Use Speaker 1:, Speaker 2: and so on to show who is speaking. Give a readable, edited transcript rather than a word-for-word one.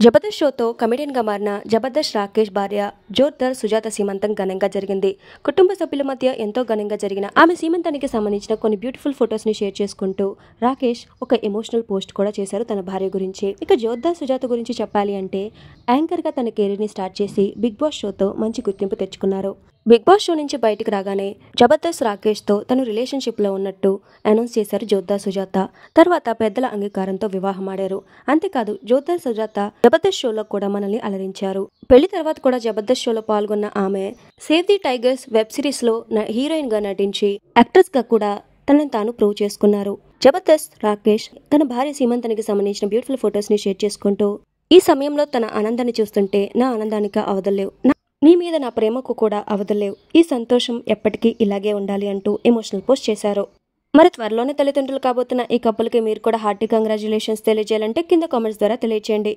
Speaker 1: జబర్దస్త్ షోతో కమెడియన్గా మారిన జబర్దస్త్ రాకేష్ భార్య జోర్దార్ సుజాత సీమంతం ఘనంగా జరిగింది. కుటుంబ సభ్యుల మధ్య ఎంతో ఘనంగా జరిగిన ఆమె సీమంతానికి సంబంధించిన కొన్ని బ్యూటిఫుల్ ఫొటోస్ ని షేర్ చేసుకుంటూ రాకేష్ ఒక ఎమోషనల్ పోస్ట్ కూడా చేశారు తన భార్య గురించి. ఇక జోర్దార్ సుజాత గురించి చెప్పాలి అంటే యాంకర్ గా తన కెరీర్ ని స్టార్ట్ చేసి బిగ్ బాస్ షోతో మంచి గుర్తింపు తెచ్చుకున్నారు. బిగ్ బాస్ షో నుంచి బయటకు రాగానే జబర్దస్త్ రాకేష్ తో తను రిలేషన్షిప్ లో ఉన్నట్టు అనౌన్స్ చేశారు జోర్దార్ సుజాత. తర్వాత పెద్దల అంగీకారంతో వివాహమాడారు. అంతేకాదు జోర్దార్ సుజాత జబర్దస్త్ షోలో కూడా మనల్ని అలరించారు. పెళ్లి తర్వాత కూడా జబర్దస్త్ షోలో పాల్గొన్న ఆమె save the tigers web series లో హీరోయిన్ గా నటించి యాక్ట్రెస్ గా కూడా తనని తాను ప్రూవ్ చేసుకున్నారు. జబర్దస్త్ రాకేష్ తన భార్య సీమంతానికి సంబంధించిన బ్యూటిఫుల్ ఫొటోస్ ని షేర్ చేసుకుంటూ ఈ సమయంలో తన ఆనందాన్ని చూస్తుంటే నా ఆనందానికి అవధులేవు, నీ మీద నా ప్రేమకు కూడా అవధులేవు, ఈ సంతోషం ఎప్పటికీ ఇలాగే ఉండాలి అంటూ ఎమోషనల్ పోస్ట్ చేశారు. మరి త్వరలోనే తల్లిదండ్రులు కాబోతున్న ఈ కపుల్కి మీరు కూడా హార్టీ కంగ్రాచులేషన్స్ తెలియజేయాలంటే కింద కామెంట్స్ ద్వారా తెలియజేయండి.